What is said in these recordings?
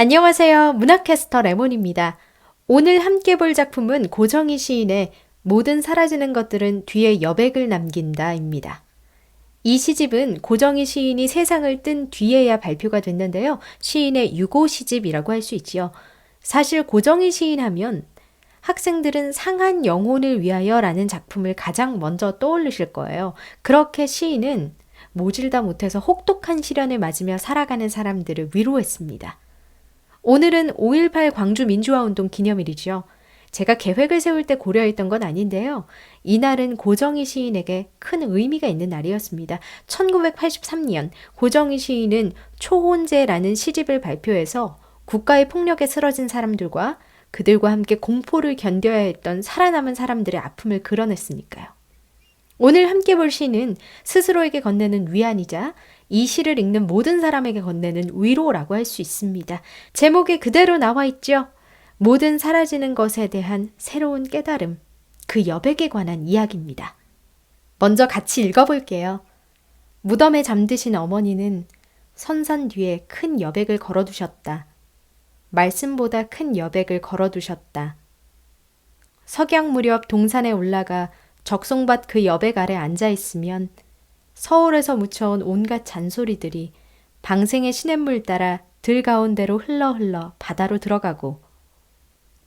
안녕하세요. 문학캐스터 레몬입니다. 오늘 함께 볼 작품은 고정희 시인의 모든 사라지는 것들은 뒤에 여백을 남긴다입니다. 이 시집은 고정희 시인이 세상을 뜬 뒤에야 발표가 됐는데요. 시인의 유고 시집이라고 할 수 있지요. 사실 고정희 시인 하면 학생들은 상한 영혼을 위하여 라는 작품을 가장 먼저 떠올리실 거예요. 그렇게 시인은 모질다 못해서 혹독한 시련을 맞으며 살아가는 사람들을 위로했습니다. 오늘은 5.18 광주 민주화운동 기념일이죠. 제가 계획을 세울 때 고려했던 건 아닌데요. 이날은 고정희 시인에게 큰 의미가 있는 날이었습니다. 1983년 고정희 시인은 초혼제라는 시집을 발표해서 국가의 폭력에 쓰러진 사람들과 그들과 함께 공포를 견뎌야 했던 살아남은 사람들의 아픔을 그려냈으니까요. 오늘 함께 볼 시는 스스로에게 건네는 위안이자 이 시를 읽는 모든 사람에게 건네는 위로라고 할 수 있습니다. 제목에 그대로 나와 있죠. 모든 사라지는 것에 대한 새로운 깨달음, 그 여백에 관한 이야기입니다. 먼저 같이 읽어볼게요. 무덤에 잠드신 어머니는 선산 뒤에 큰 여백을 걸어두셨다. 말씀보다 큰 여백을 걸어두셨다. 석양 무렵 동산에 올라가 적송밭 그 여백 아래 앉아있으면 서울에서 묻혀온 온갖 잔소리들이 방생의 시냇물 따라 들 가운데로 흘러 바다로 들어가고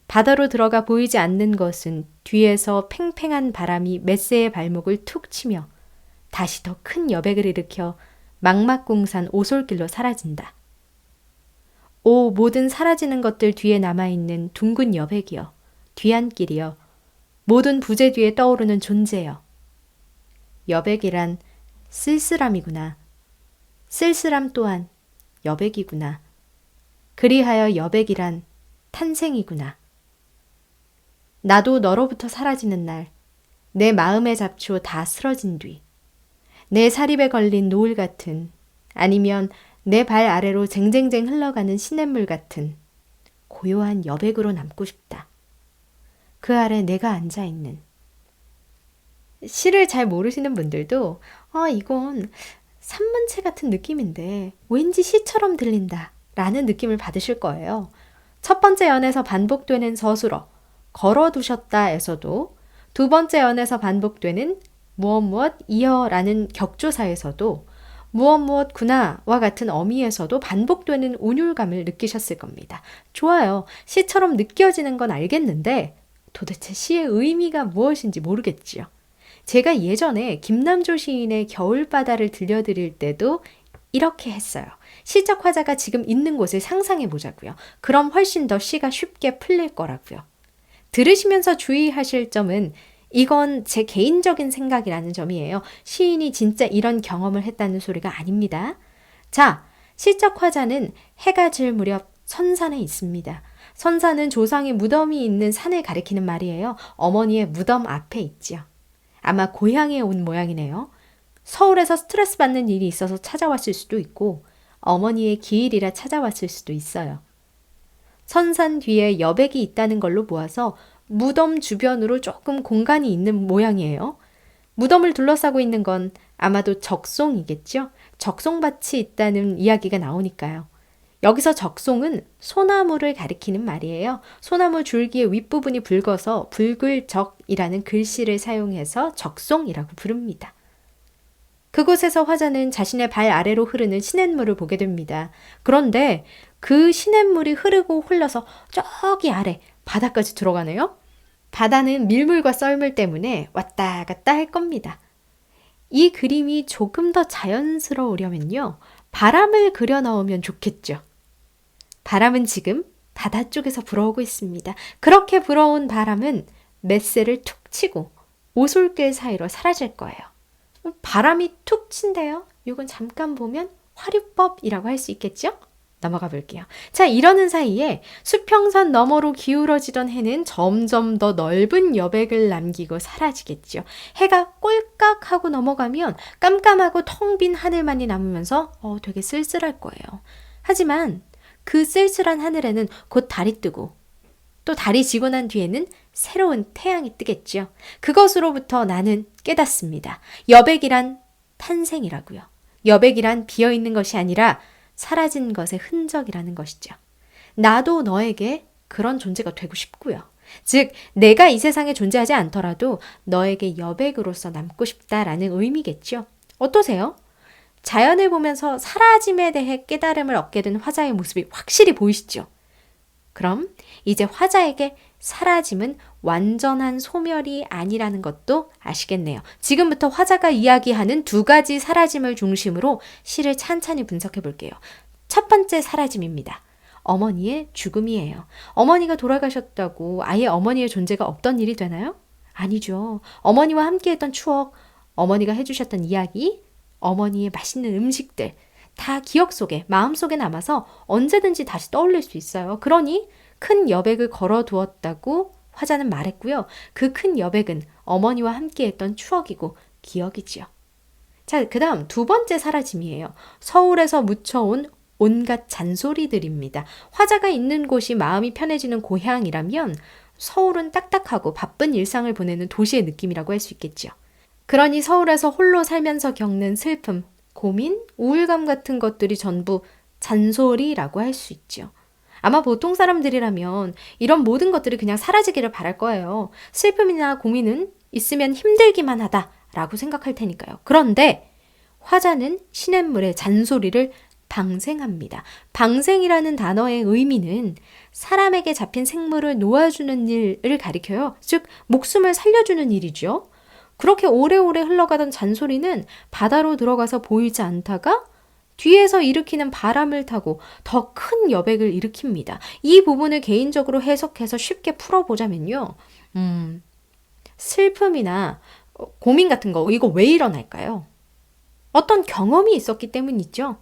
바다로 들어가 보이지 않는 것은 뒤에서 팽팽한 바람이 메세의 발목을 툭 치며 다시 더 큰 여백을 일으켜 망막공산 오솔길로 사라진다. 오 모든 사라지는 것들 뒤에 남아있는 둥근 여백이여 뒤안길이여 모든 부재 뒤에 떠오르는 존재여. 여백이란 쓸쓸함이구나. 쓸쓸함 또한 여백이구나. 그리하여 여백이란 탄생이구나. 나도 너로부터 사라지는 날, 내 마음의 잡초 다 쓰러진 뒤, 내 사립에 걸린 노을 같은, 아니면 내 발 아래로 쟁쟁쟁 흘러가는 시냇물 같은 고요한 여백으로 남고 싶다. 그 아래 내가 앉아있는. 시를 잘 모르시는 분들도 이건 산문체 같은 느낌인데 왠지 시처럼 들린다 라는 느낌을 받으실 거예요. 첫 번째 연에서 반복되는 서술어 걸어두셨다에서도 두 번째 연에서 반복되는 무엇 이어 라는 격조사에서도 무엇 구나와 같은 어미에서도 반복되는 운율감을 느끼셨을 겁니다. 좋아요. 시처럼 느껴지는 건 알겠는데 도대체 시의 의미가 무엇인지 모르겠지요. 제가 예전에 김남조 시인의 겨울바다를 들려드릴 때도 이렇게 했어요. 시적 화자가 지금 있는 곳을 상상해 보자고요. 그럼 훨씬 더 시가 쉽게 풀릴 거라고요. 들으시면서 주의하실 점은 이건 제 개인적인 생각이라는 점이에요. 시인이 진짜 이런 경험을 했다는 소리가 아닙니다. 자, 시적 화자는 해가 질 무렵 선산에 있습니다. 선산은 조상의 무덤이 있는 산을 가리키는 말이에요. 어머니의 무덤 앞에 있지요. 아마 고향에 온 모양이네요. 서울에서 스트레스 받는 일이 있어서 찾아왔을 수도 있고 어머니의 기일이라 찾아왔을 수도 있어요. 선산 뒤에 여백이 있다는 걸로 모아서 무덤 주변으로 조금 공간이 있는 모양이에요. 무덤을 둘러싸고 있는 건 아마도 적송이겠죠? 적송밭이 있다는 이야기가 나오니까요. 여기서 적송은 소나무를 가리키는 말이에요. 소나무 줄기의 윗부분이 붉어서 붉을적이라는 글씨를 사용해서 적송이라고 부릅니다. 그곳에서 화자는 자신의 발 아래로 흐르는 시냇물을 보게 됩니다. 그런데 그 시냇물이 흐르고 흘러서 저기 아래 바다까지 들어가네요. 바다는 밀물과 썰물 때문에 왔다 갔다 할 겁니다. 이 그림이 조금 더 자연스러우려면요. 바람을 그려 넣으면 좋겠죠. 바람은 지금 바다 쪽에서 불어오고 있습니다. 그렇게 불어온 바람은 메세를 툭 치고 오솔길 사이로 사라질 거예요. 바람이 툭 친대요. 이건 잠깐 보면 화류법이라고 할 수 있겠죠? 넘어가 볼게요. 자, 이러는 사이에 수평선 너머로 기울어지던 해는 점점 더 넓은 여백을 남기고 사라지겠죠. 해가 꼴깍 하고 넘어가면 깜깜하고 텅 빈 하늘만이 남으면서 되게 쓸쓸할 거예요. 하지만 그 쓸쓸한 하늘에는 곧 달이 뜨고 또 달이 지고 난 뒤에는 새로운 태양이 뜨겠죠. 그것으로부터 나는 깨닫습니다. 여백이란 탄생이라고요. 여백이란 비어있는 것이 아니라 사라진 것의 흔적이라는 것이죠. 나도 너에게 그런 존재가 되고 싶고요. 즉, 내가 이 세상에 존재하지 않더라도 너에게 여백으로서 남고 싶다라는 의미겠죠. 어떠세요? 자연을 보면서 사라짐에 대해 깨달음을 얻게 된 화자의 모습이 확실히 보이시죠? 그럼 이제 화자에게 사라짐은 완전한 소멸이 아니라는 것도 아시겠네요. 지금부터 화자가 이야기하는 두 가지 사라짐을 중심으로 시를 찬찬히 분석해 볼게요. 첫 번째 사라짐입니다. 어머니의 죽음이에요. 어머니가 돌아가셨다고 아예 어머니의 존재가 없던 일이 되나요? 아니죠. 어머니와 함께했던 추억, 어머니가 해주셨던 이야기, 어머니의 맛있는 음식들 다 기억 속에, 마음 속에 남아서 언제든지 다시 떠올릴 수 있어요. 그러니 큰 여백을 걸어두었다고 화자는 말했고요. 그 큰 여백은 어머니와 함께했던 추억이고 기억이지요. 자, 그 다음 두 번째 사라짐이에요. 서울에서 묻혀온 온갖 잔소리들입니다. 화자가 있는 곳이 마음이 편해지는 고향이라면 서울은 딱딱하고 바쁜 일상을 보내는 도시의 느낌이라고 할 수 있겠죠. 그러니 서울에서 홀로 살면서 겪는 슬픔, 고민, 우울감 같은 것들이 전부 잔소리라고 할 수 있죠. 아마 보통 사람들이라면 이런 모든 것들이 그냥 사라지기를 바랄 거예요. 슬픔이나 고민은 있으면 힘들기만 하다라고 생각할 테니까요. 그런데 화자는 시냇물의 잔소리를 방생합니다. 방생이라는 단어의 의미는 사람에게 잡힌 생물을 놓아주는 일을 가리켜요. 즉, 목숨을 살려주는 일이죠. 그렇게 오래오래 흘러가던 잔소리는 바다로 들어가서 보이지 않다가 뒤에서 일으키는 바람을 타고 더 큰 여백을 일으킵니다. 이 부분을 개인적으로 해석해서 쉽게 풀어보자면요. 슬픔이나 고민 같은 거, 이거 왜 일어날까요? 어떤 경험이 있었기 때문이죠.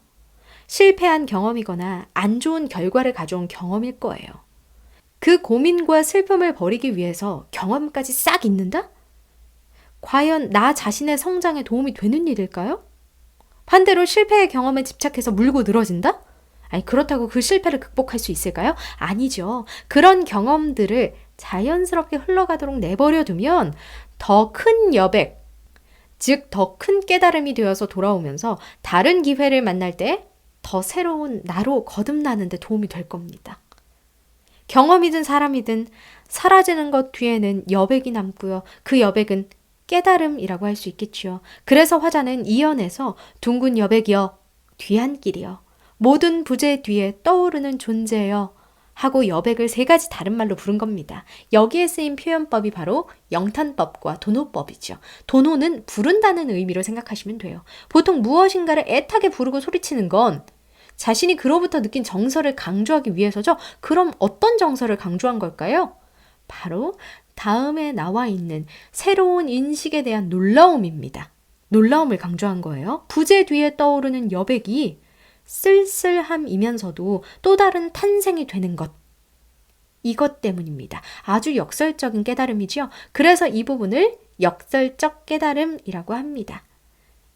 실패한 경험이거나 안 좋은 결과를 가져온 경험일 거예요. 그 고민과 슬픔을 버리기 위해서 경험까지 싹 잊는다? 과연 나 자신의 성장에 도움이 되는 일일까요? 반대로 실패의 경험에 집착해서 물고 늘어진다? 아니, 그렇다고 그 실패를 극복할 수 있을까요? 아니죠. 그런 경험들을 자연스럽게 흘러가도록 내버려 두면 더 큰 여백, 즉 더 큰 깨달음이 되어서 돌아오면서 다른 기회를 만날 때 더 새로운 나로 거듭나는 데 도움이 될 겁니다. 경험이든 사람이든 사라지는 것 뒤에는 여백이 남고요. 그 여백은 깨달음이라고 할 수 있겠지요. 그래서 화자는 이연에서 둥근 여백이여, 뒤안길이여, 모든 부재 뒤에 떠오르는 존재여 하고 여백을 세 가지 다른 말로 부른 겁니다. 여기에 쓰인 표현법이 바로 영탄법과 도노법이죠. 도노는 부른다는 의미로 생각하시면 돼요. 보통 무엇인가를 애타게 부르고 소리치는 건 자신이 그로부터 느낀 정서를 강조하기 위해서죠. 그럼 어떤 정서를 강조한 걸까요? 바로 다음에 나와 있는 새로운 인식에 대한 놀라움입니다. 놀라움을 강조한 거예요. 부재 뒤에 떠오르는 여백이 쓸쓸함이면서도 또 다른 탄생이 되는 것. 이것 때문입니다. 아주 역설적인 깨달음이죠. 그래서 이 부분을 역설적 깨달음이라고 합니다.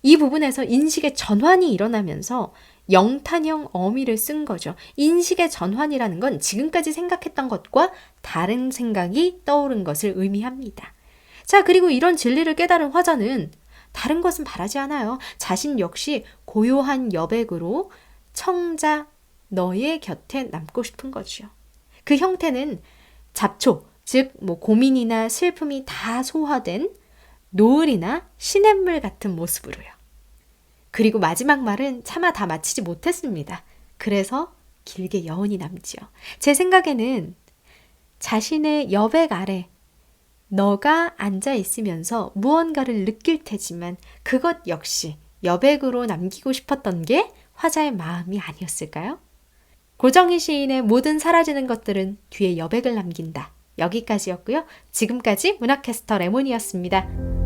이 부분에서 인식의 전환이 일어나면서 영탄형 어미를 쓴 거죠. 인식의 전환이라는 건 지금까지 생각했던 것과 다른 생각이 떠오른 것을 의미합니다. 자, 그리고 이런 진리를 깨달은 화자는 다른 것은 바라지 않아요. 자신 역시 고요한 여백으로 청자 너의 곁에 남고 싶은 거죠. 그 형태는 잡초, 즉 고민이나 슬픔이 다 소화된 노을이나 시냇물 같은 모습으로요. 그리고 마지막 말은 차마 다 마치지 못했습니다. 그래서 길게 여운이 남지요. 제 생각에는 자신의 여백 아래 너가 앉아 있으면서 무언가를 느낄 테지만 그것 역시 여백으로 남기고 싶었던 게 화자의 마음이 아니었을까요? 고정희 시인의 모든 사라지는 것들은 뒤에 여백을 남긴다. 여기까지였고요. 지금까지 문학캐스터 레몬이었습니다.